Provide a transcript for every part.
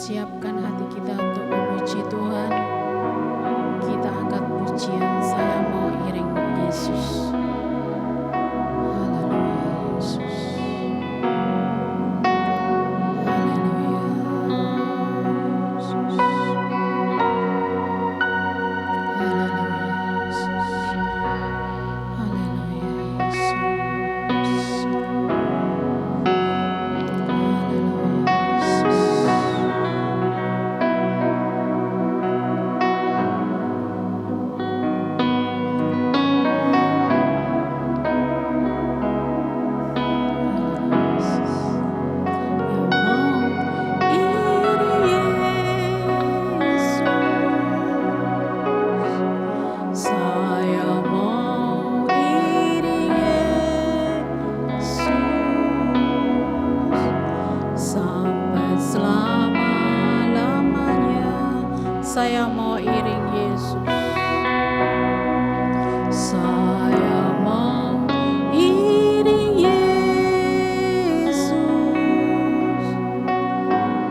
siapkan hati kita untuk memuji Tuhan. Kita angkat pujian, saya mau iring Yesus. Haleluya Yesus. Haleluya Yesus. Haleluya Yesus. Haleluya Yesus. Saya mau iring Yesus. Saya mau iring Yesus.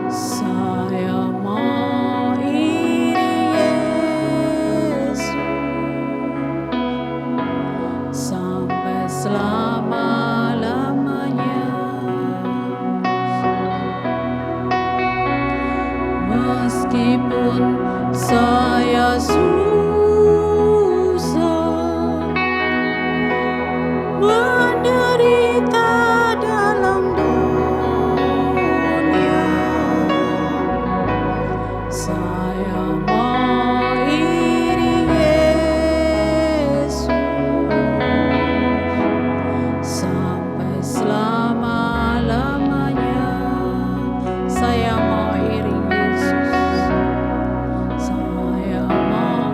Saya mau iring Yesus sampai selama-lamanya. Meskipun saya susah menderita dalam dunia, saya mau iring Yesus sampai selama-lamanya. Saya mau iring Yesus. Saya mau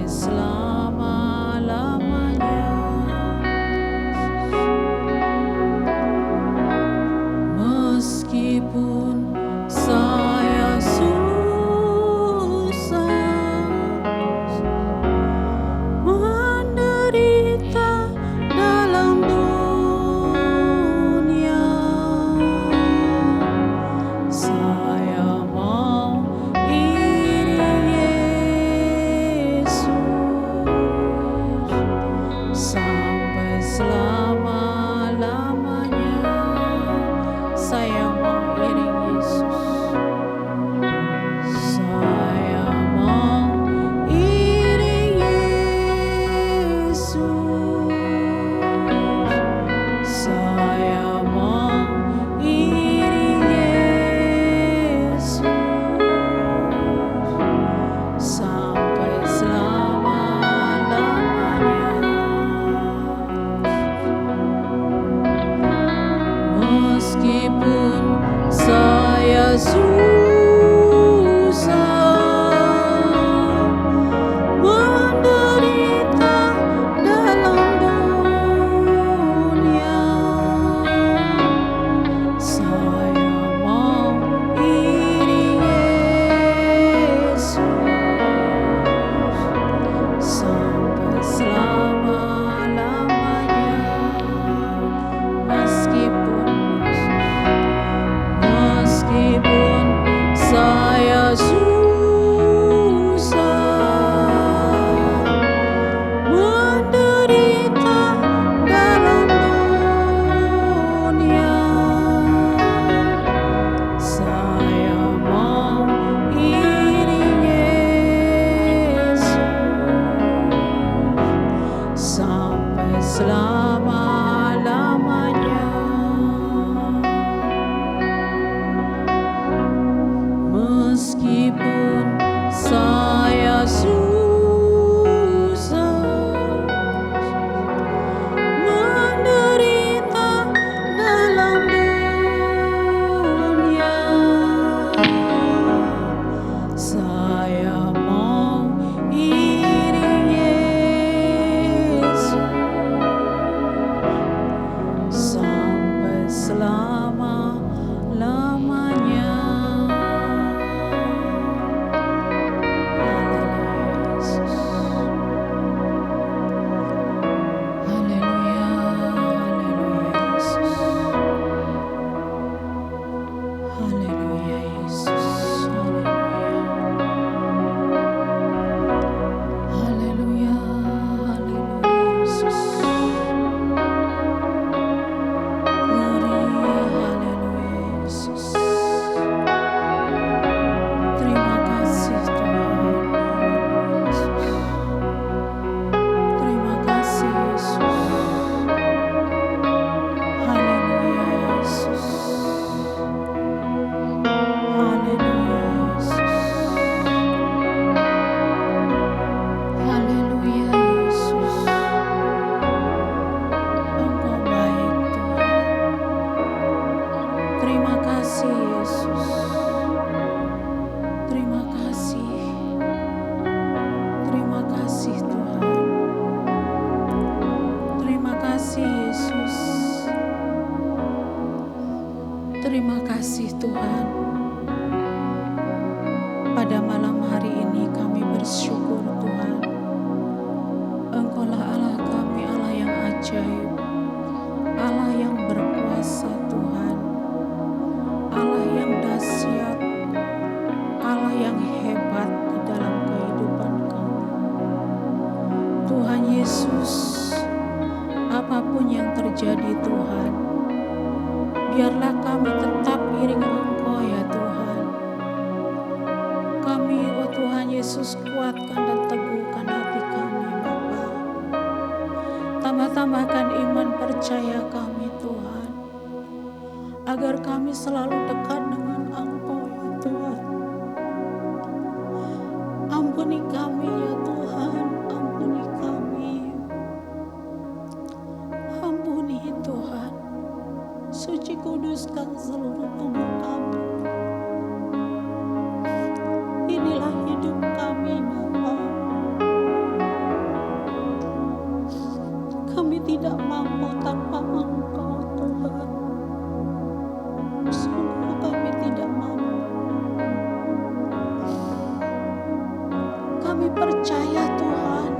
selama-lamanya. Meskipun saya susah menderita dalam dunia, saya mau iring Yesus sampai selama-lamanya. Saya mau iring Yesus. Saya mau iring Yesus. Saya mau iring Yesus sampai selama-lamanya. Meskipun saya susah menderita dalam dunia, saya mau iring Yesus sampai selama-lamanya. Meskipun saya susah menderita dalam dunia, saya mau iring Yesus sampai selama-lamanya. Meskipun saya susah menderita dalam dunia, saya mau iring Yesus sampai selama-lamanya. Haleluya Yesus. Haleluya, haleluya Yesus. Glory, haleluya Yesus. Terima kasih Tuhan. Yesus. Terima kasih Yesus. Haleluya Yesus. Haleluya Yesus. Haleluya Yesus. Engkau baik Tuhan. Terima kasih Yesus. Terima kasih. Terima kasih Tuhan. Terima kasih Yesus. Terima kasih Tuhan. Pada malam hari ini kami bersyukur Tuhan. Engkaulah Allah kami, Allah yang ajaib, Allah yang berkuasa Tuhan, Allah yang dahsyat, Allah yang hebat di dalam kehidupan kami. Tuhan Yesus, apapun yang terjadi Tuhan, biarlah kami tetap iring Engkau ya Tuhan. Kami, oh Tuhan Yesus, kuatkan dan teguhkan hati kami Bapa. Tambah-tambahkan iman percaya kami Tuhan, agar kami selalu dekat dengan Engkau ya Tuhan. Ampuni kami ya Tuhan, ampuni kami. Ampuni Tuhan, suci kuduskan seluruh tubuh kami. Inilah hidup kami Bapa. Kami percaya Tuhan,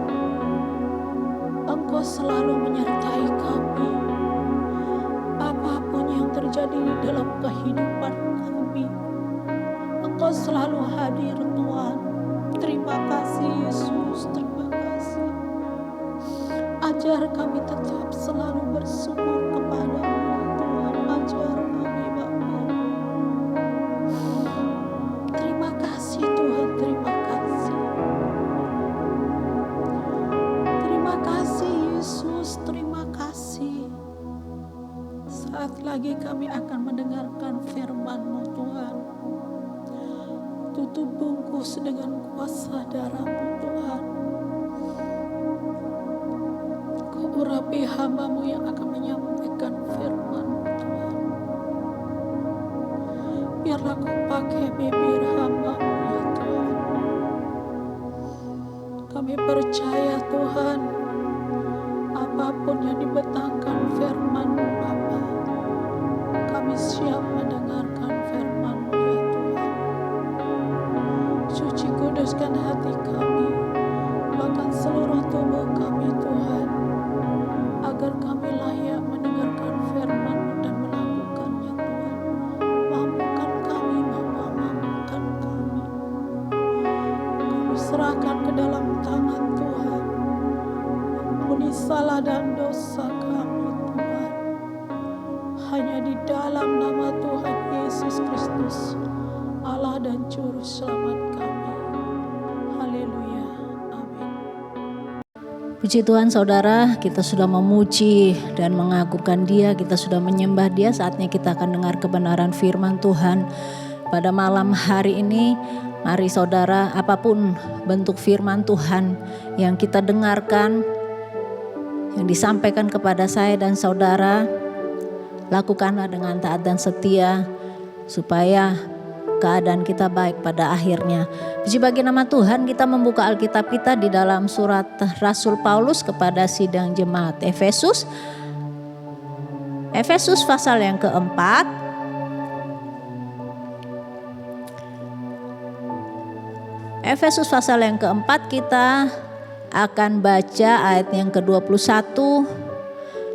Engkau selalu menyertai kami. Apapun yang terjadi di dalam kehidupan kami, Engkau selalu hadir Tuhan. Terima kasih Yesus, terima kasih. Ajar kami tetap selalu bersyukur kepada-Mu Tuhan. Ajar kami Bapa. Terima kasih Tuhan, terima kasih. Terima kasih Yesus, terima kasih. Saat lagi kami akan mendengarkan firman-Mu Tuhan. Tutup bungkus dengan kuasa darah-Mu Tuhan. Kau urapi hamba-Mu yang akan menyampaikan firman-Mu Tuhan. Biarlah Kau pakai bibir hamba-Mu ya Tuhan. Kami percaya Tuhan, apapun yang dibentangkan firman-Mu Bapa, kami siap mendengarkan firman-Mu ya Tuhan. Suci kuduskan hati kami, bahkan seluruh tubuh kami Tuhan, agar kami layak mendengarkan firman-Mu dan melakukannya Tuhan. Mampukan kami Bapa, mampukan kami. Kami serahkan ke dalam tangan Tuhan. Ampuni salah dan dosa kami Tuhan. Hanya di dalam nama Tuhan Yesus Kristus, Allah dan Juru Selamat kami. Haleluya. Amin. Puji Tuhan saudara, kita sudah memuji dan mengagungkan Dia, kita sudah menyembah Dia. Saatnya kita akan dengar kebenaran firman Tuhan pada malam hari ini. Mari saudara, apapun bentuk firman Tuhan yang kita dengarkan, yang disampaikan kepada saya dan saudara, lakukanlah dengan taat dan setia supaya keadaan kita baik pada akhirnya. Puji bagi nama Tuhan, kita membuka Alkitab kita di dalam surat Rasul Paulus kepada sidang jemaat Efesus. Efesus pasal yang keempat. Efesus pasal yang keempat, kita akan baca ayat yang ke-21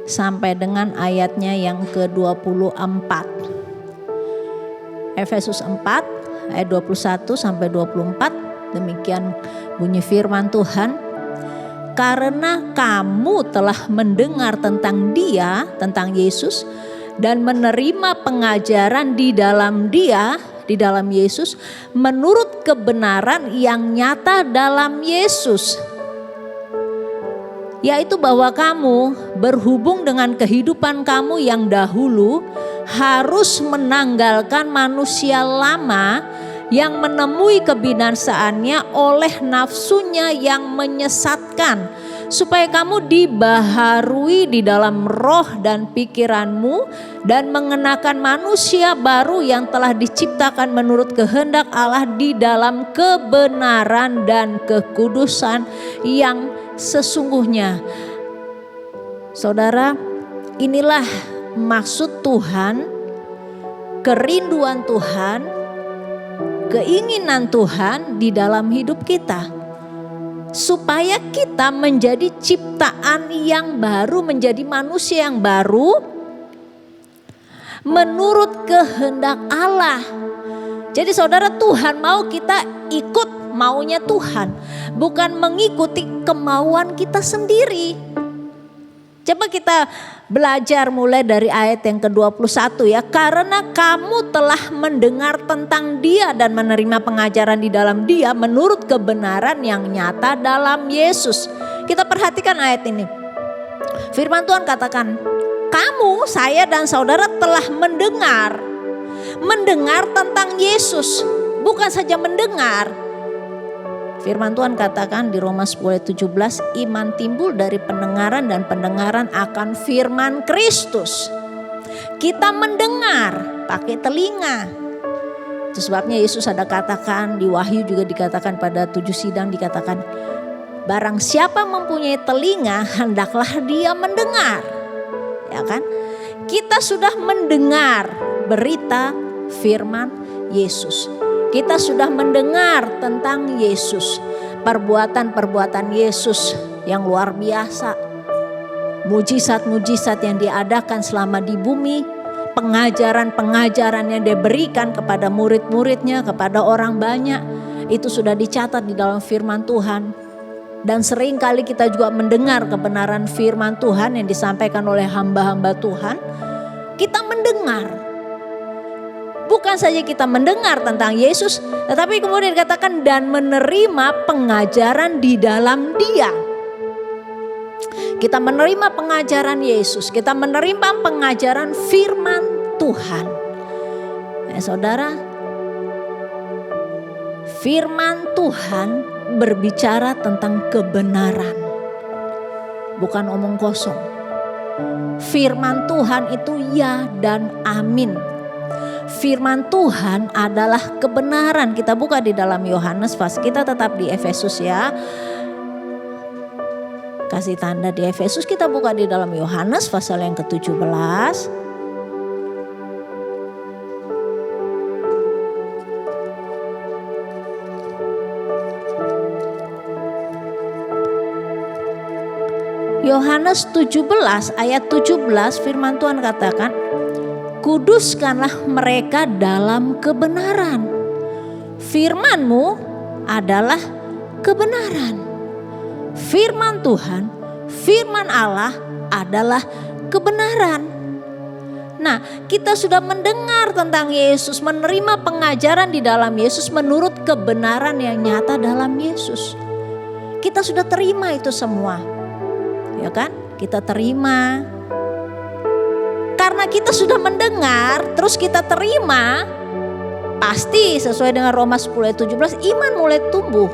sampai dengan ayatnya yang ke-24. Efesus 4 ayat 21 sampai 24, demikian bunyi firman Tuhan. Karena kamu telah mendengar tentang Dia, tentang Yesus, dan menerima pengajaran di dalam Dia, di dalam Yesus, menurut kebenaran yang nyata dalam Yesus, yaitu bahwa kamu berhubung dengan kehidupan kamu yang dahulu harus menanggalkan manusia lama yang menemui kebinasaannya oleh nafsunya yang menyesatkan, supaya kamu dibaharui di dalam roh dan pikiranmu dan mengenakan manusia baru yang telah diciptakan menurut kehendak Allah di dalam kebenaran dan kekudusan yang sesungguhnya. Saudara, inilah maksud Tuhan, kerinduan Tuhan, keinginan Tuhan di dalam hidup kita, supaya kita menjadi ciptaan yang baru, menjadi manusia yang baru menurut kehendak Allah. Jadi saudara, Tuhan mau kita ikut maunya Tuhan, bukan mengikuti kemauan kita sendiri. Coba kita belajar mulai dari ayat yang ke-21 ya. Karena kamu telah mendengar tentang Dia dan menerima pengajaran di dalam Dia menurut kebenaran yang nyata dalam Yesus. Kita perhatikan ayat ini. Firman Tuhan katakan, kamu, saya dan saudara telah mendengar tentang Yesus. Bukan saja mendengar. Firman Tuhan katakan di Roma 10:17, iman timbul dari pendengaran dan pendengaran akan firman Kristus. Kita mendengar pakai telinga. Itu sebabnya Yesus ada katakan di Wahyu, juga dikatakan pada 7 sidang, dikatakan barang siapa mempunyai telinga hendaklah dia mendengar. Ya kan? Kita sudah mendengar berita firman Yesus. Kita sudah mendengar tentang Yesus. perbuatan-perbuatan Yesus yang luar biasa, mujizat-mujizat yang diadakan selama di bumi, pengajaran-pengajaran yang diberikan kepada murid-muridnya, kepada orang banyak, itu sudah dicatat di dalam firman Tuhan. Dan sering kali kita juga mendengar kebenaran firman Tuhan yang disampaikan oleh hamba-hamba Tuhan. Kita mendengar, bukan saja kita mendengar tentang Yesus, tetapi kemudian dikatakan dan menerima pengajaran di dalam Dia. Kita menerima pengajaran Yesus, kita menerima pengajaran firman Tuhan. Saudara, firman Tuhan berbicara tentang kebenaran, bukan omong kosong. Firman Tuhan itu ya dan amin. Firman Tuhan adalah kebenaran. Kita buka di dalam Yohanes, kita tetap di Efesus ya. Kasih tanda di Efesus, kita buka di dalam Yohanes pasal yang ke-17. Yohanes 17 ayat 17 firman Tuhan katakan, kuduskanlah mereka dalam kebenaran. Firman-Mu adalah kebenaran. Firman Tuhan, firman Allah adalah kebenaran. Nah, kita sudah mendengar tentang Yesus, menerima pengajaran di dalam Yesus menurut kebenaran yang nyata dalam Yesus. Kita sudah terima itu semua. Ya kan? Kita terima. Karena kita sudah mendengar, terus kita terima, pasti sesuai dengan Roma 10 ayat 17, iman mulai tumbuh.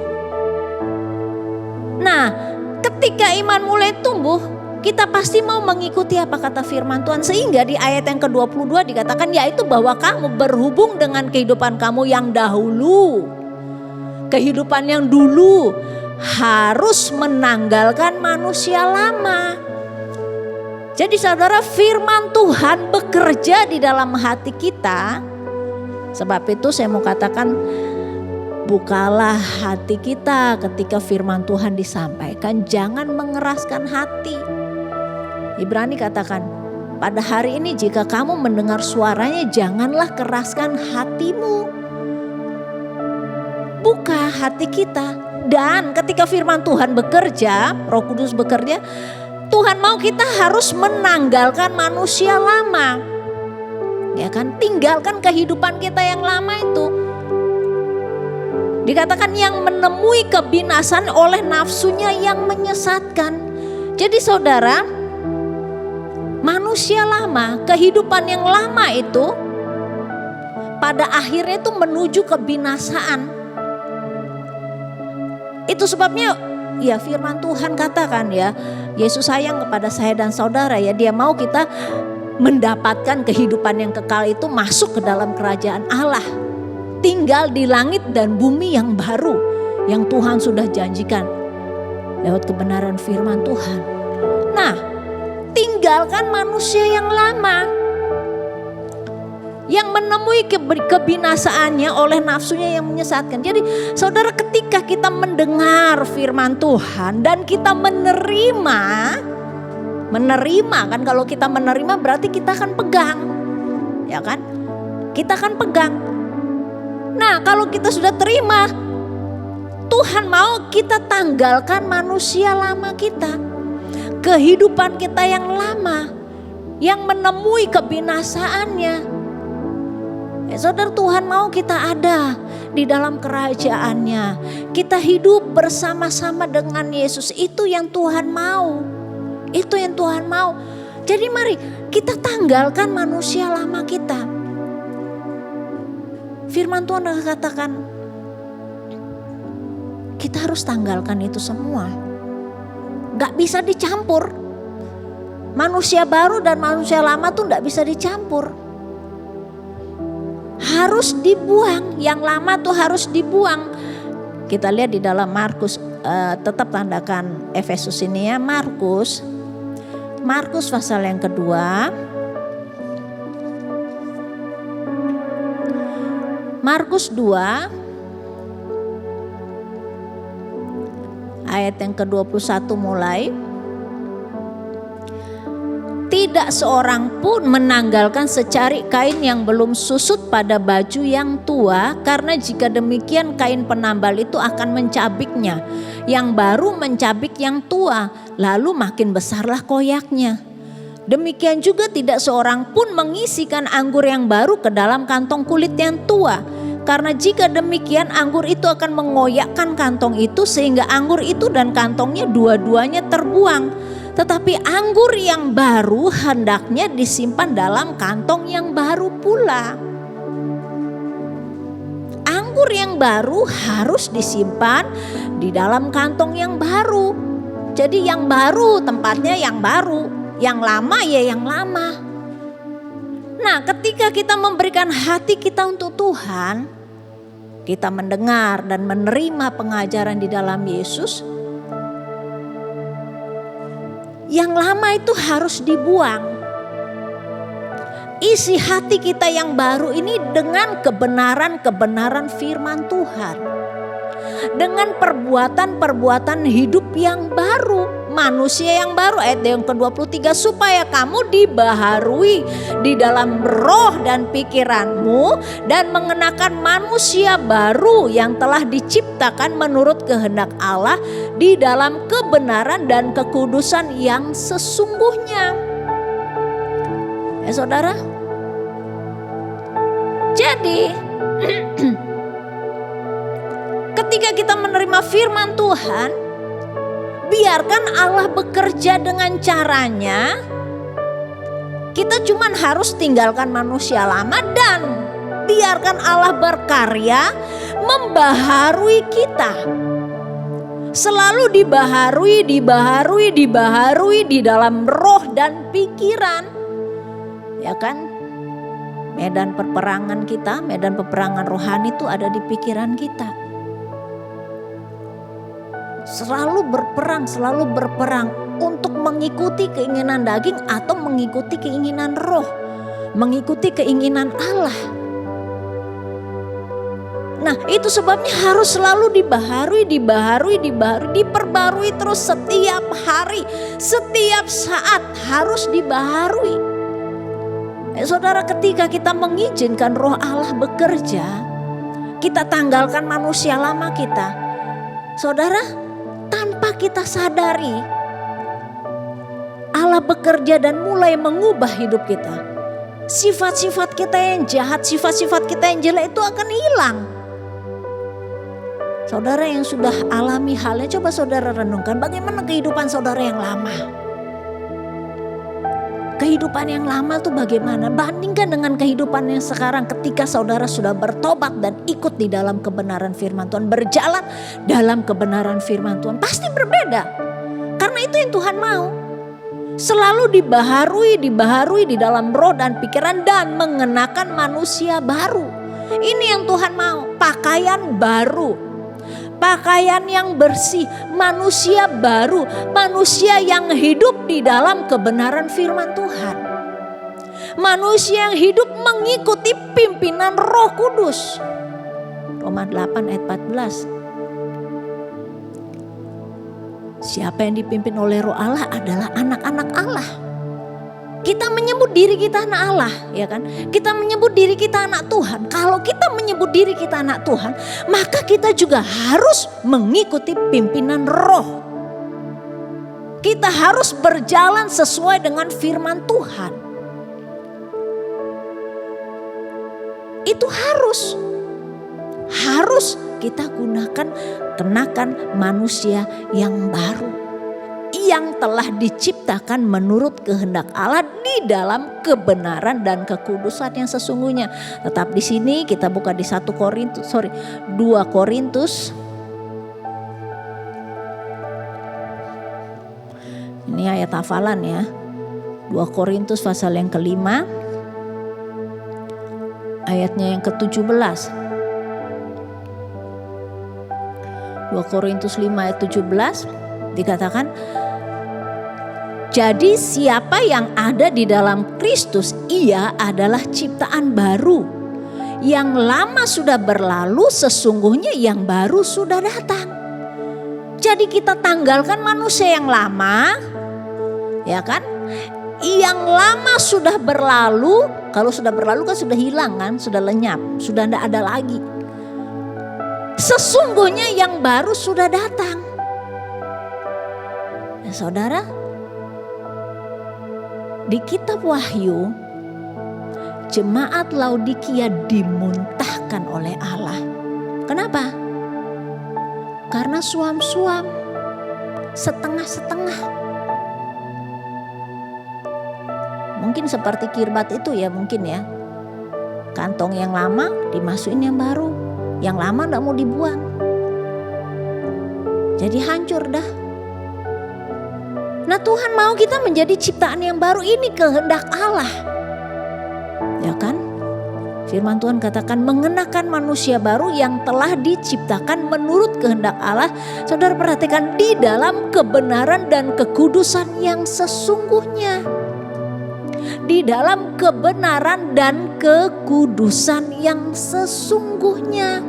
Nah, ketika iman mulai tumbuh, kita pasti mau mengikuti apa kata firman Tuhan. Sehingga di ayat yang ke-22 dikatakan, yaitu bahwa kamu berhubung dengan kehidupan kamu yang dahulu. Kehidupan yang dulu harus menanggalkan manusia lama. Jadi saudara, firman Tuhan bekerja di dalam hati kita. Sebab itu saya mau katakan, bukalah hati kita ketika firman Tuhan disampaikan. Jangan mengeraskan hati. Ibrani katakan, pada hari ini jika kamu mendengar suaranya, janganlah keraskan hatimu. Buka hati kita. Dan ketika firman Tuhan bekerja, Roh Kudus bekerja, Tuhan mau kita harus menanggalkan manusia lama. Ya kan, tinggalkan kehidupan kita yang lama itu. Dikatakan yang menemui kebinasan oleh nafsunya yang menyesatkan. Jadi saudara, manusia lama, kehidupan yang lama itu pada akhirnya itu menuju kebinasaan. Itu sebabnya ya firman Tuhan katakan ya, Yesus sayang kepada saya dan saudara ya, dia mau kita mendapatkan kehidupan yang kekal itu, masuk ke dalam kerajaan Allah. Tinggal di langit dan bumi yang baru yang Tuhan sudah janjikan lewat kebenaran firman Tuhan. Nah, tinggalkan manusia yang lama yang menemui kebinasaannya oleh nafsunya yang menyesatkan. Jadi saudara, ketika kita mendengar firman Tuhan dan kita menerima kan, kalau kita menerima berarti kita akan pegang. Ya kan? Kita akan pegang. Nah, kalau kita sudah terima, Tuhan mau kita tanggalkan manusia lama kita. Kehidupan kita yang lama yang menemui kebinasaannya. Saudara, Tuhan mau kita ada di dalam kerajaannya. Kita hidup bersama-sama dengan Yesus. Itu yang Tuhan mau. Itu yang Tuhan mau. Jadi mari kita tanggalkan manusia lama kita. Firman Tuhan katakan, kita harus tanggalkan itu semua. Gak bisa dicampur. Manusia baru dan manusia lama tuh gak bisa dicampur. Harus dibuang, yang lama tuh harus dibuang. Kita lihat di dalam Markus, tetap tandakan Efesus ini ya, Markus pasal yang kedua. Markus 2 ayat yang ke-21 mulai. Tidak seorang pun menanggalkan secarik kain yang belum susut pada baju yang tua, karena jika demikian kain penambal itu akan mencabiknya, yang baru mencabik yang tua, lalu makin besarlah koyaknya. Demikian juga tidak seorang pun mengisikan anggur yang baru ke dalam kantong kulit yang tua, karena jika demikian anggur itu akan mengoyakkan kantong itu sehingga anggur itu dan kantongnya dua-duanya terbuang. Tetapi anggur yang baru hendaknya disimpan dalam kantong yang baru pula. Anggur yang baru harus disimpan di dalam kantong yang baru. Jadi yang baru tempatnya yang baru, yang lama ya yang lama. Nah, ketika kita memberikan hati kita untuk Tuhan, kita mendengar dan menerima pengajaran di dalam Yesus, yang lama itu harus dibuang. Isi hati kita yang baru ini dengan kebenaran-kebenaran firman Tuhan. Dengan perbuatan-perbuatan hidup yang baru, manusia yang baru. Ayat yang ke-23, supaya kamu dibaharui di dalam roh dan pikiranmu dan mengenakan manusia baru yang telah diciptakan menurut kehendak Allah di dalam kebenaran dan kekudusan yang sesungguhnya. Saudara, jadi ketika kita menerima firman Tuhan, biarkan Allah bekerja dengan caranya. Kita cuma harus tinggalkan manusia lama dan biarkan Allah berkarya membaharui kita. Selalu dibaharui di dalam roh dan pikiran. Ya kan? Medan peperangan kita, medan peperangan rohani itu ada di pikiran kita. Selalu berperang untuk mengikuti keinginan daging atau mengikuti keinginan roh, mengikuti keinginan Allah. Nah, itu sebabnya harus selalu dibaharui, diperbarui terus setiap hari, setiap saat harus dibaharui. Saudara, ketika kita mengizinkan roh Allah bekerja, kita tanggalkan manusia lama kita. Saudara, tanpa kita sadari, Allah bekerja dan mulai mengubah hidup kita. Sifat-sifat kita yang jahat, sifat-sifat kita yang jelek itu akan hilang. Saudara yang sudah alami halnya, coba saudara renungkan bagaimana kehidupan saudara yang lama. Kehidupan yang lama tuh bagaimana? Bandingkan dengan kehidupan yang sekarang ketika saudara sudah bertobat dan ikut di dalam kebenaran firman Tuhan. Berjalan dalam kebenaran firman Tuhan. Pasti berbeda. Karena itu yang Tuhan mau. Selalu dibaharui di dalam roh dan pikiran dan mengenakan manusia baru. Ini yang Tuhan mau. Pakaian baru. Pakaian yang bersih, manusia baru, manusia yang hidup di dalam kebenaran firman Tuhan. Manusia yang hidup mengikuti pimpinan Roh Kudus. Roma 8 ayat 14. Siapa yang dipimpin oleh Roh Allah adalah anak-anak Allah. Kita menyebut diri kita anak Allah, ya kan? Kita menyebut diri kita anak Tuhan. Kalau kita menyebut diri kita anak Tuhan, maka kita juga harus mengikuti pimpinan Roh. Kita harus berjalan sesuai dengan firman Tuhan. Itu harus kita kenakan manusia yang baru, yang telah diciptakan menurut kehendak Allah di dalam kebenaran dan kekudusan yang sesungguhnya. Tetap di sini kita buka di 2 Korintus. Ini ayat hafalan ya. 2 Korintus pasal yang ke-5 ayatnya yang ke-17. 2 Korintus 5 ayat 17 dikatakan, jadi siapa yang ada di dalam Kristus, ia adalah ciptaan baru. Yang lama sudah berlalu, sesungguhnya yang baru sudah datang. Jadi kita tanggalkan manusia yang lama, ya kan? Yang lama sudah berlalu, kalau sudah berlalu kan sudah hilang kan, sudah lenyap, sudah tidak ada lagi. Sesungguhnya yang baru sudah datang. Ya, saudara, di kitab Wahyu, jemaat Laodikia dimuntahkan oleh Allah. Kenapa? Karena suam-suam, setengah-setengah. Mungkin seperti kirbat itu ya, mungkin ya. Kantong yang lama dimasukin yang baru, yang lama gak mau dibuang. Jadi hancur dah. Nah, Tuhan mau kita menjadi ciptaan yang baru, ini kehendak Allah. Ya kan? Firman Tuhan katakan mengenakan manusia baru yang telah diciptakan menurut kehendak Allah. Saudara perhatikan, di dalam kebenaran dan kekudusan yang sesungguhnya. Di dalam kebenaran dan kekudusan yang sesungguhnya.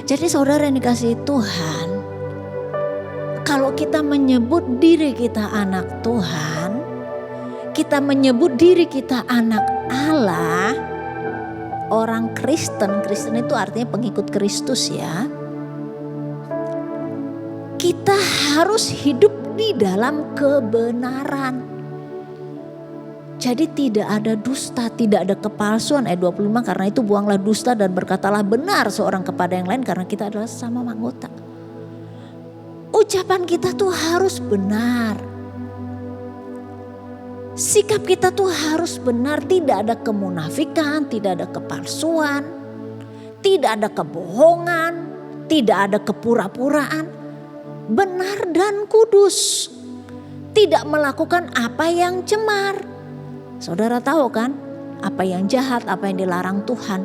Jadi saudara yang dikasihi Tuhan, kalau kita menyebut diri kita anak Tuhan, kita menyebut diri kita anak Allah, orang Kristen, Kristen itu artinya pengikut Kristus ya. Kita harus hidup di dalam kebenaran. Jadi tidak ada dusta, tidak ada kepalsuan. Ayat 25, karena itu buanglah dusta dan berkatalah benar seorang kepada yang lain, karena kita adalah sesama anggota. Ucapan kita tuh harus benar. Sikap kita tuh harus benar, tidak ada kemunafikan, tidak ada kepalsuan, tidak ada kebohongan, tidak ada kepura-puraan. Benar dan kudus. Tidak melakukan apa yang cemar. Saudara tahu kan, apa yang jahat, apa yang dilarang Tuhan,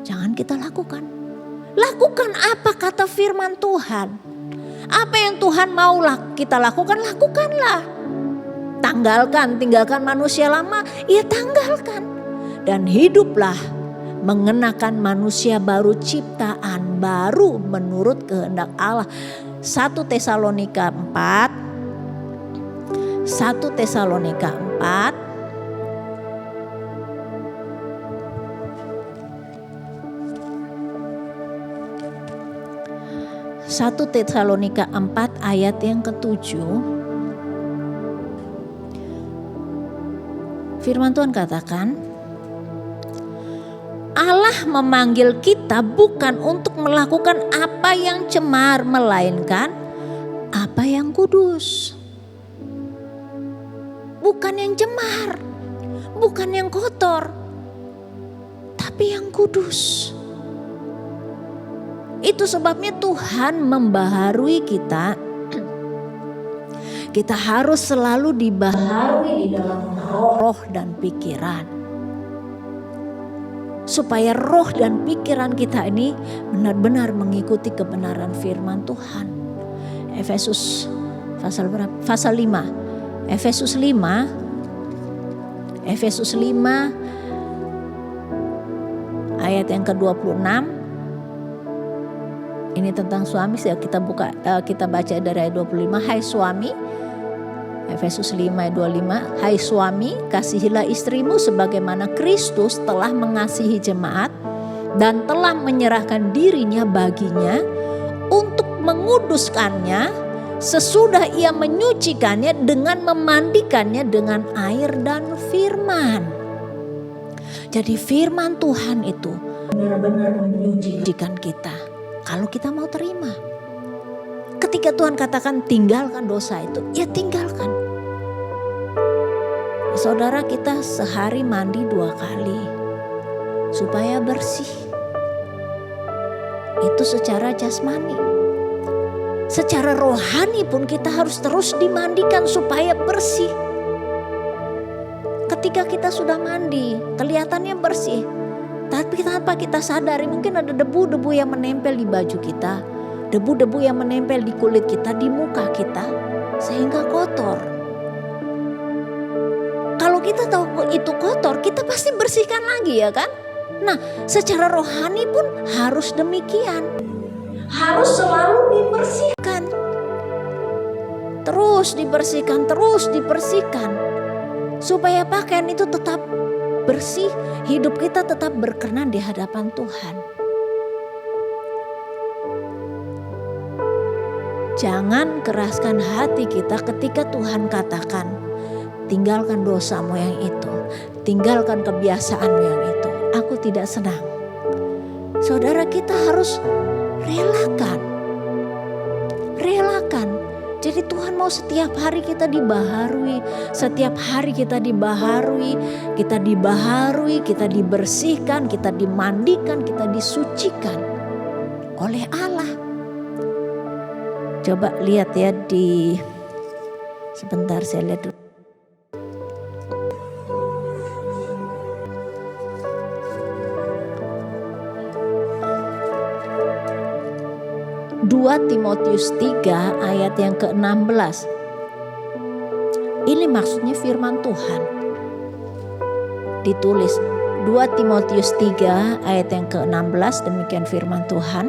jangan kita lakukan. Lakukan apa kata firman Tuhan. Apa yang Tuhan mau kita lakukan, lakukanlah. Tinggalkan manusia lama, ya tanggalkan. Dan hiduplah mengenakan manusia baru, ciptaan baru menurut kehendak Allah. 1 Tesalonika 4 1 Tesalonika 4 ayat yang ke-7. Firman Tuhan katakan, Allah memanggil kita bukan untuk melakukan apa yang cemar, melainkan apa yang kudus. Bukan yang cemar, bukan yang kotor, tapi yang kudus. Itu sebabnya Tuhan membaharui kita. Kita harus selalu dibaharui di dalam roh dan pikiran. Supaya roh dan pikiran kita ini benar-benar mengikuti kebenaran firman Tuhan. Efesus pasal 5. Efesus 5 ayat yang ke-26. Ini tentang suami, kita baca dari ayat 25. Hai suami, Efesus 5 ayat 25. Hai suami, kasihilah istrimu sebagaimana Kristus telah mengasihi jemaat dan telah menyerahkan dirinya baginya untuk menguduskannya sesudah ia menyucikannya dengan memandikannya dengan air dan firman. Jadi firman Tuhan itu benar-benar menyucikan kita. Kalau kita mau terima. Ketika Tuhan katakan tinggalkan dosa itu, ya tinggalkan. Saudara, kita sehari mandi 2 kali supaya bersih. Itu secara jasmani. Secara rohani pun kita harus terus dimandikan supaya bersih. Ketika kita sudah mandi, kelihatannya bersih. Tapi tanpa kita sadari mungkin ada debu-debu yang menempel di baju kita. Debu-debu yang menempel di kulit kita, di muka kita. Sehingga kotor. Kalau kita tahu itu kotor, kita pasti bersihkan lagi ya kan? Nah, secara rohani pun harus demikian. harus selalu dibersihkan. Terus dibersihkan. Supaya pakaian itu tetap bersih, hidup kita tetap berkenan di hadapan Tuhan. Jangan keraskan hati kita ketika Tuhan katakan, tinggalkan dosamu yang itu, tinggalkan kebiasaanmu yang itu. Aku tidak senang. Saudara, kita harus relakan. Jadi Tuhan mau setiap hari kita dibaharui, kita dibersihkan, kita dimandikan, kita disucikan oleh Allah. Coba lihat ya sebentar saya lihat dulu. Timotius 3 ayat yang ke-16. Ini maksudnya firman Tuhan. Ditulis 2 Timotius 3 ayat yang ke-16, demikian firman Tuhan.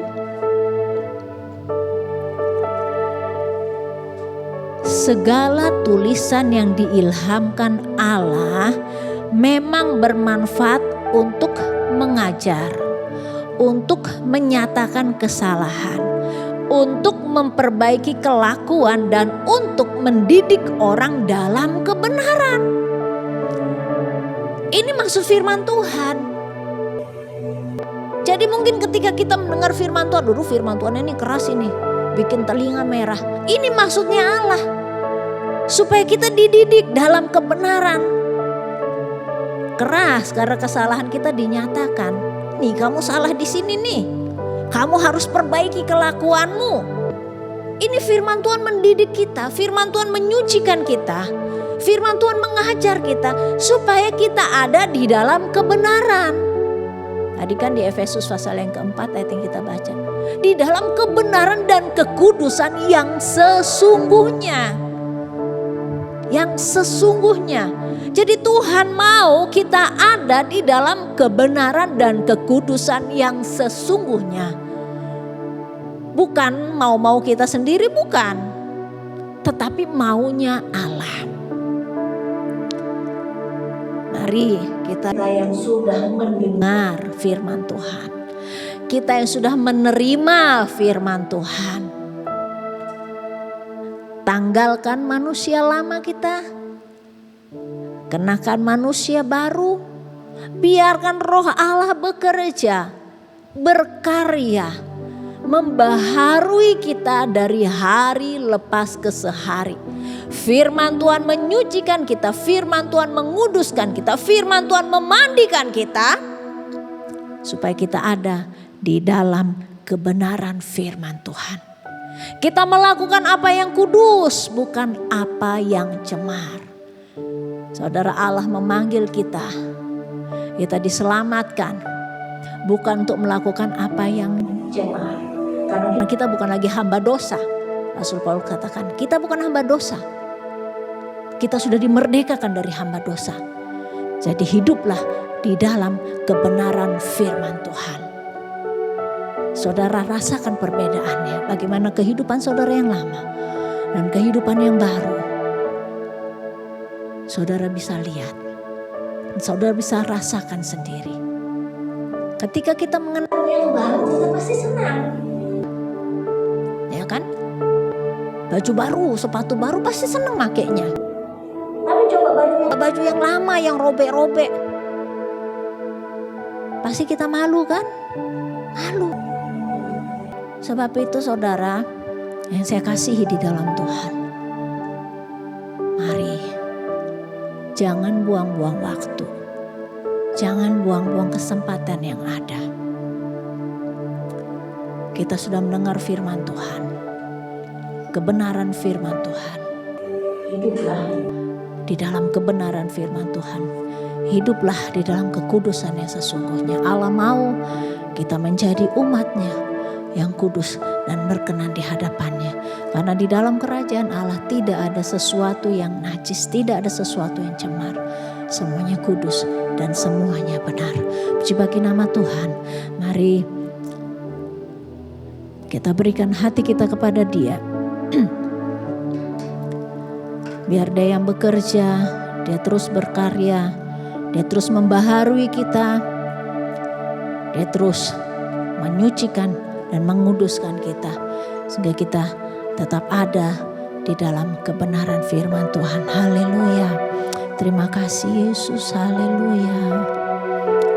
Segala tulisan yang diilhamkan Allah memang bermanfaat untuk mengajar, untuk menyatakan kesalahan, untuk memperbaiki kelakuan, dan untuk mendidik orang dalam kebenaran. Ini maksud firman Tuhan. Jadi mungkin ketika kita mendengar firman Tuhan, dulu firman Tuhan ini keras ini, bikin telinga merah. Ini maksudnya Allah, supaya kita dididik dalam kebenaran. Keras karena kesalahan kita dinyatakan. Nih, kamu salah di sini nih. Kamu harus perbaiki kelakuanmu. Ini firman Tuhan mendidik kita, firman Tuhan menyucikan kita, firman Tuhan mengajar kita supaya kita ada di dalam kebenaran. Tadi kan di Efesus pasal yang keempat ayat yang kita baca. Di dalam kebenaran dan kekudusan yang sesungguhnya. Jadi Tuhan mau kita ada di dalam kebenaran dan kekudusan yang sesungguhnya. Bukan mau kita sendiri, bukan. Tetapi maunya Allah. Mari kita yang sudah mendengar firman Tuhan, kita yang sudah menerima firman Tuhan, tanggalkan manusia lama kita, kenakan manusia baru. Biarkan roh Allah bekerja, berkarya, membaharui kita dari hari lepas ke sehari. Firman Tuhan menyucikan kita, firman Tuhan menguduskan kita, firman Tuhan memandikan kita, supaya kita ada di dalam kebenaran firman Tuhan. Kita melakukan apa yang kudus, bukan apa yang cemar. Saudara, Allah memanggil kita diselamatkan, bukan untuk melakukan apa yang cemar. Karena kita bukan lagi hamba dosa. Rasul Paulus katakan, kita bukan hamba dosa. Kita sudah dimerdekakan dari hamba dosa. Jadi hiduplah di dalam kebenaran firman Tuhan. Saudara, rasakan perbedaannya. Bagaimana kehidupan saudara yang lama dan kehidupan yang baru. Saudara bisa lihat. Saudara bisa rasakan sendiri. Ketika kita mengenal yang baru, kita pasti senang. Ya kan? Baju baru, sepatu baru pasti senang makainya. Tapi coba baju yang lama, yang robek-robek, pasti kita malu kan? Malu. Sebab itu saudara yang saya kasihi di dalam Tuhan, mari jangan buang-buang waktu, jangan buang-buang kesempatan yang ada. Kita sudah mendengar firman Tuhan, kebenaran firman Tuhan. Hiduplah di dalam kebenaran firman Tuhan. Hiduplah di dalam kekudusan yang sesungguhnya. Allah mau kita menjadi umatnya yang kudus dan berkenan di hadapannya. Karena di dalam kerajaan Allah tidak ada sesuatu yang najis, tidak ada sesuatu yang cemar. Semuanya kudus dan semuanya benar. Puji bagi nama Tuhan. Mari Kita berikan hati kita kepada Dia. Biar Dia yang bekerja, Dia terus berkarya, Dia terus membaharui kita, Dia terus menyucikan dan menguduskan kita, sehingga kita tetap ada di dalam kebenaran firman Tuhan. Haleluya. Terima kasih Yesus. Haleluya.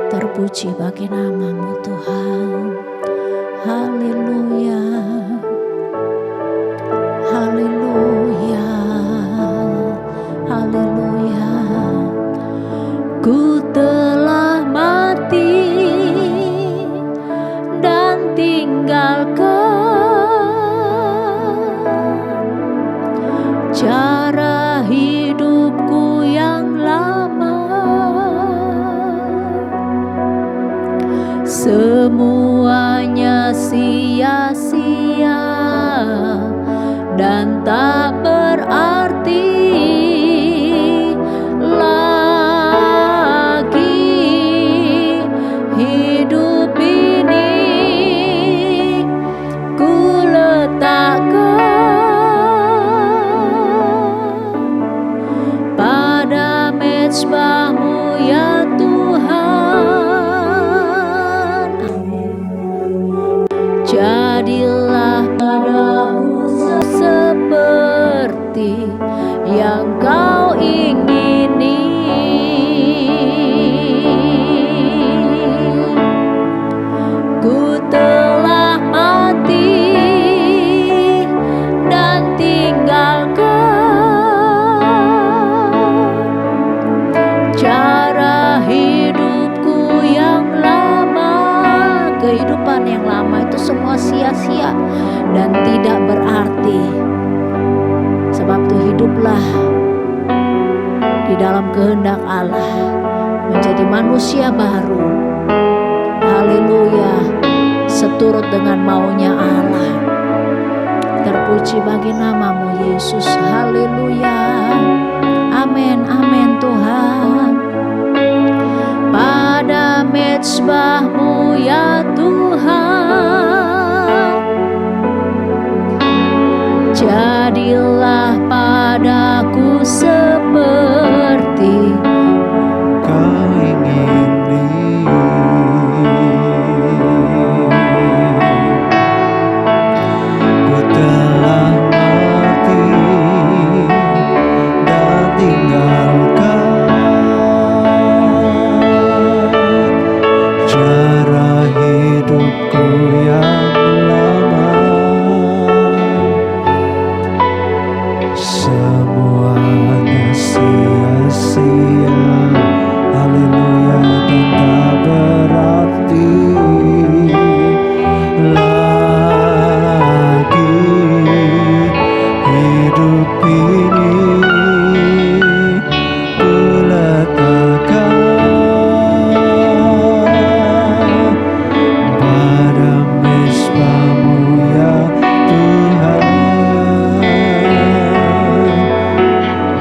Terpuji bagi nama-Mu Tuhan. Haleluya. Haleluya. Haleluya. Ku telah mati dan tinggalkan cara hidupku yang lama. Semuanya sia-sia dan tak berarti lagi. Hidup ini ku letakkan pada mezbah-Mu ya Tuhan. Jadilah padaku seperti yang Kau ingini. Ku telah mati dan tinggalkan cara hidupku yang lama. Kehidupan yang lama itu semua sia-sia dan tidak berarti. Sebab itu hiduplah di dalam kehendak Allah, menjadi manusia baru. Haleluya. Seturut dengan maunya Allah. Terpuji bagi nama-Mu Yesus. Haleluya. Amin, amin Tuhan. Pada mezbah-Mu ya Tuhan, jadilah padaku seperti Kau ingini. Ku telah mati dan tinggalkan cara hidupku yang lama. Semuanya sia-sia, haleluya, dan tak berarti lagi. Hidup ini ku letakkan pada mezbah-Mu ya Tuhan.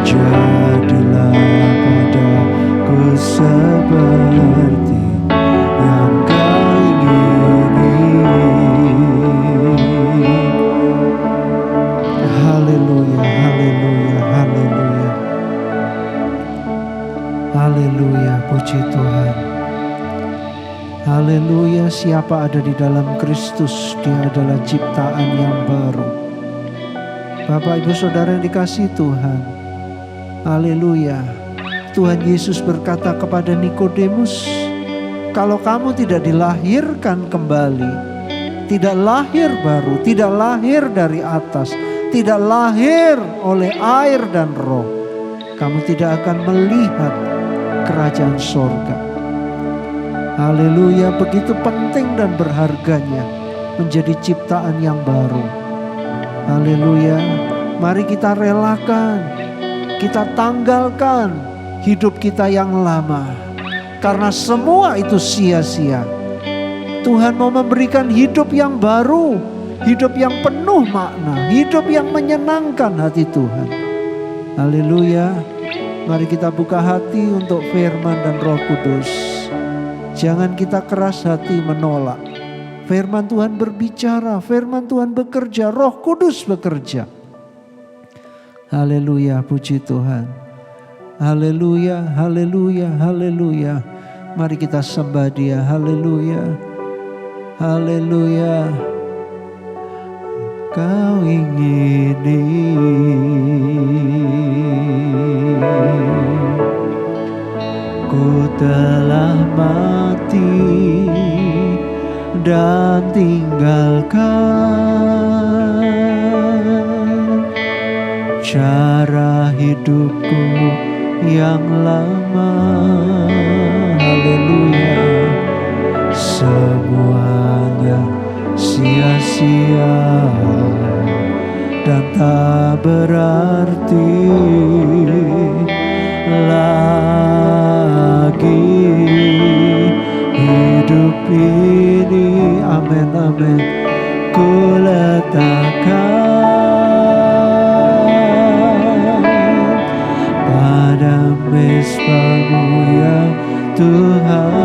Jadilah padaku seperti yang Kau ingini. Haleluya, haleluya, haleluya. Haleluya, puji Tuhan. Haleluya, siapa ada di dalam Kristus, dia adalah ciptaan yang baru. Bapak, Ibu, Saudara yang dikasihi Tuhan. Haleluya. Tuhan Yesus berkata kepada Nikodemus, kalau kamu tidak dilahirkan kembali, tidak lahir baru, tidak lahir dari atas, tidak lahir oleh air dan roh, kamu tidak akan melihat kerajaan sorga. Haleluya, begitu penting dan berharganya menjadi ciptaan yang baru. Haleluya, mari kita relakan, kita tanggalkan hidup kita yang lama, karena semua itu sia-sia. Tuhan mau memberikan hidup yang baru, hidup yang penuh makna, hidup yang menyenangkan hati Tuhan. Haleluya, mari kita buka hati untuk firman dan Roh Kudus. Jangan kita keras hati menolak Firman Tuhan berbicara, firman Tuhan bekerja, Roh Kudus bekerja. Haleluya, puji Tuhan. Haleluya, haleluya, haleluya. Mari kita sembah Dia, haleluya. Haleluya. Kau ingini ku telah mati dan tinggalkan cara hidupku yang lama. Haleluya. Semuanya sia-sia dan tak berarti lagi hidup ini. Amin, amin. Ku letakkan pada mezbah-Mu ya Tuhan.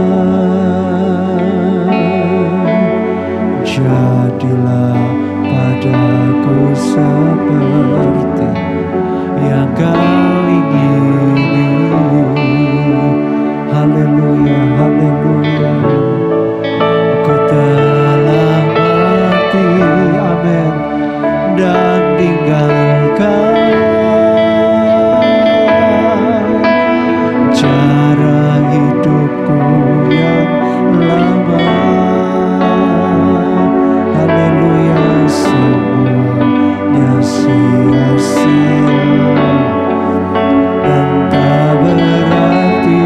Jadilah padaku seperti yang Kau ingini. Haleluya, haleluya. Ku telah mati, amin, dan tinggalkan cara hidupku yang lama. Haleluya, semuanya sia-sia dan tak berarti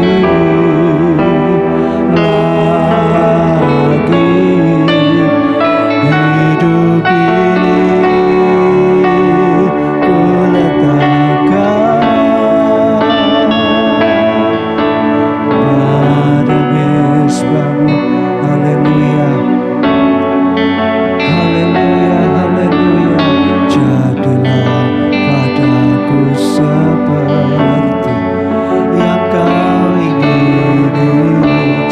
lagi hidup ini. Ku letakkan pada mezbah-Mu. Haleluya. Haleluya, haleluya. Jadilah padaku seperti yang Kau ingini.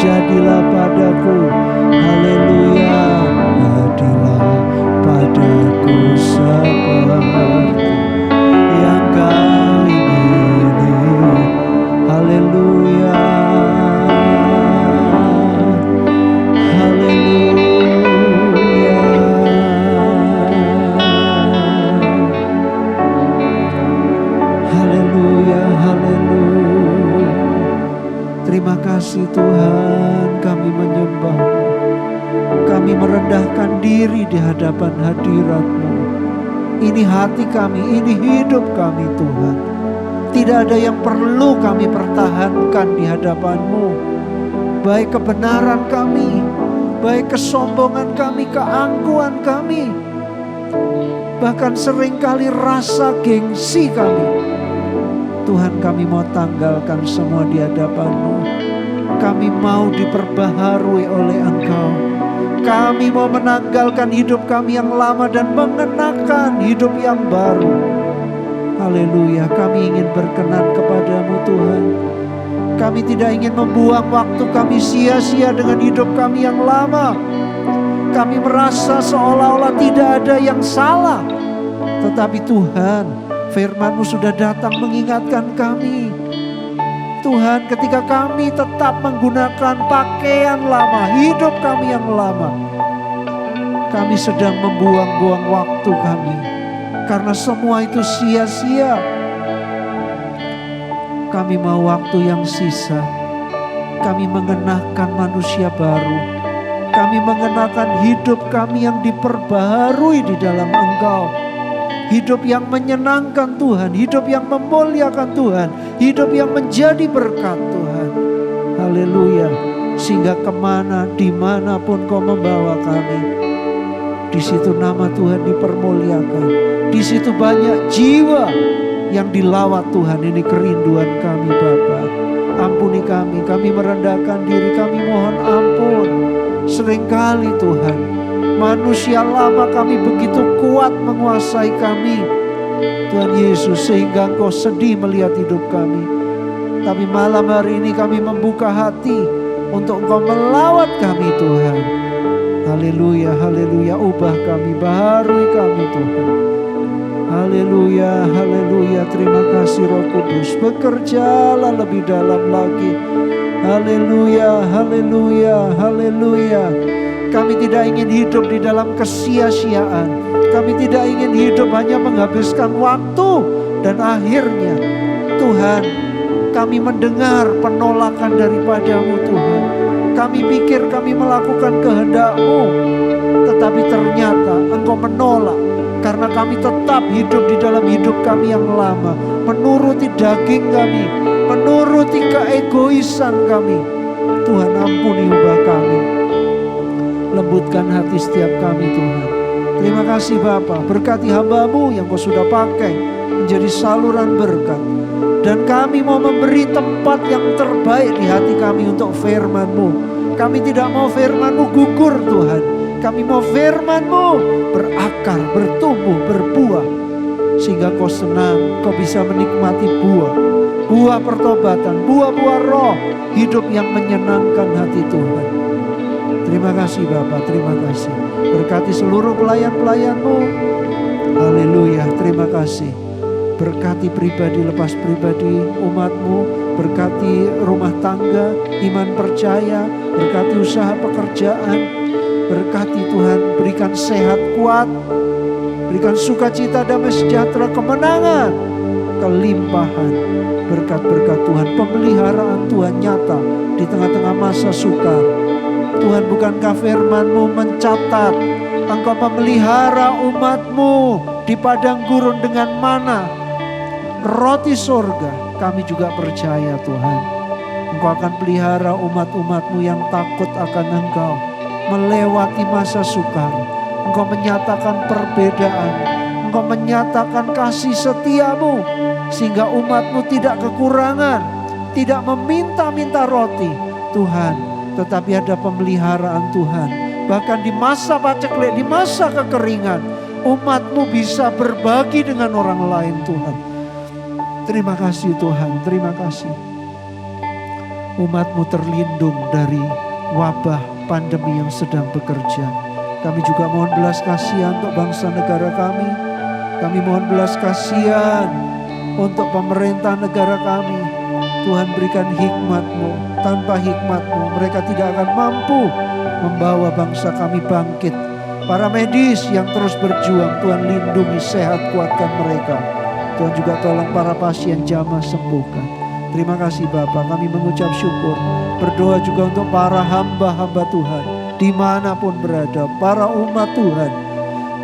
Jadilah padaku, haleluya. Jadilah padaku seperti yang Kau ingini. Haleluya. Haleluya. Haleluya, haleluya. Terima kasih Tuhan, kami menyembah-Mu. Kami merendahkan diri di hadapan hadirat-Mu. Ini hati kami, ini hidup kami Tuhan. Tidak ada yang perlu kami pertahankan di hadapan-Mu. Baik kebenaran kami, baik kesombongan kami, keangkuhan kami, bahkan seringkali rasa gengsi kami. Tuhan, kami mau tanggalkan semua di hadapan-Mu. Kami mau diperbaharui oleh Engkau. Kami mau menanggalkan hidup kami yang lama dan mengenakan hidup yang baru. Haleluya, kami ingin berkenan kepada-Mu Tuhan. Kami tidak ingin membuang waktu kami sia-sia dengan hidup kami yang lama. Kami merasa seolah-olah tidak ada yang salah. Tetapi Tuhan, firman-Mu sudah datang mengingatkan kami. Tuhan, ketika kami tetap menggunakan pakaian lama, hidup kami yang lama, kami sedang membuang-buang waktu kami. Karena semua itu sia-sia. Kami mau waktu yang sisa. Kami mengenakan manusia baru. Kami mengenakan hidup kami yang diperbaharui di dalam Engkau. Hidup yang menyenangkan Tuhan, hidup yang memuliakan Tuhan, hidup yang menjadi berkat Tuhan. Haleluya. Sehingga kemana, dimanapun Kau membawa kami, di situ nama Tuhan dipermuliakan. Di situ banyak jiwa yang dilawat Tuhan. Ini kerinduan kami Bapa. Ampuni kami merendahkan diri, kami mohon ampun. Seringkali Tuhan, manusia lama kami begitu kuat menguasai kami. Tuhan Yesus, sehingga Engkau sedih melihat hidup kami. Tapi malam hari ini kami membuka hati untuk Engkau melawat kami Tuhan. Haleluya, haleluya. Ubah kami, baharui kami Tuhan. Haleluya, haleluya. Terima kasih Roh Kudus. Bekerjalah lebih dalam lagi. Haleluya, haleluya, haleluya. Kami tidak ingin hidup di dalam kesia-siaan. Kami tidak ingin hidup hanya menghabiskan waktu. Dan akhirnya Tuhan, kami mendengar penolakan daripadamu Tuhan. Kami pikir kami melakukan kehendak-Mu, tetapi ternyata Engkau menolak. Karena kami tetap hidup di dalam hidup kami yang lama, menuruti daging kami, menuruti keegoisan kami. Tuhan, ampuni ubah kami, lembutkan hati setiap kami Tuhan. Terima kasih Bapa, berkati hamba-Mu yang Kau sudah pakai menjadi saluran berkat. Dan kami mau memberi tempat yang terbaik di hati kami untuk firman-Mu. Kami tidak mau firman-Mu gugur Tuhan. Kami mau firman-Mu berakar, bertumbuh, berbuah. Sehingga Kau senang, Kau bisa menikmati buah. Buah pertobatan, buah-buah roh. Hidup yang menyenangkan hati Tuhan. Terima kasih Bapa, terima kasih. Berkati seluruh pelayan-pelayan-Mu. Haleluya, terima kasih. Berkati pribadi lepas pribadi umat-Mu. Berkati rumah tangga, iman percaya. Berkati usaha pekerjaan. Berkati Tuhan, berikan sehat kuat, berikan sukacita, damai sejahtera, kemenangan, kelimpahan. Berkat-berkat Tuhan, pemeliharaan Tuhan nyata di tengah-tengah masa sukar. Tuhan, bukankah firman-Mu mencatat Engkau memelihara umat-Mu di padang gurun dengan mana, roti sorga. Kami juga percaya Tuhan, Engkau akan pelihara umat-umat-Mu yang takut akan Engkau melewati masa sukar. Engkau menyatakan perbedaan, Engkau menyatakan kasih setia-Mu, sehingga umat-Mu tidak kekurangan, tidak meminta-minta roti Tuhan, tetapi ada pemeliharaan Tuhan. Bahkan di masa paceklik, di masa kekeringan, umat-Mu bisa berbagi dengan orang lain Tuhan. Terima kasih Tuhan, terima kasih. Umat-Mu terlindung dari wabah pandemi yang sedang bekerja. Kami juga mohon belas kasihan untuk bangsa negara kami. Kami mohon belas kasihan untuk pemerintah negara kami. Tuhan, berikan hikmat-Mu. Tanpa hikmat-Mu mereka tidak akan mampu membawa bangsa kami bangkit. Para medis yang terus berjuang, Tuhan lindungi, sehat, kuatkan mereka. Tuhan juga tolong para pasien jamah sembuhkan. Terima kasih Bapa, kami mengucap syukur. Berdoa juga untuk para hamba-hamba Tuhan dimanapun berada, para umat Tuhan.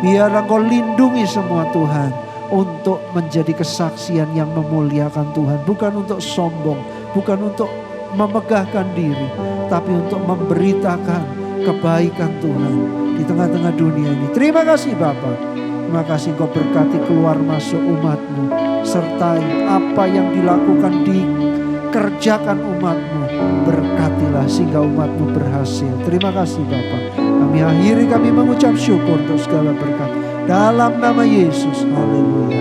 Biar Engkau lindungi semua Tuhan, untuk menjadi kesaksian yang memuliakan Tuhan. Bukan untuk sombong, bukan untuk memegahkan diri, tapi untuk memberitakan kebaikan Tuhan di tengah-tengah dunia ini. Terima kasih Bapa. Terima kasih Engkau berkati keluar masuk umat-Mu. Sertai apa yang dilakukan, dikerjakan umat-Mu. Berkatilah sehingga umat-Mu berhasil. Terima kasih Bapa. Kami akhiri, kami mengucap syukur untuk segala berkat. Dalam nama Yesus. Haleluya.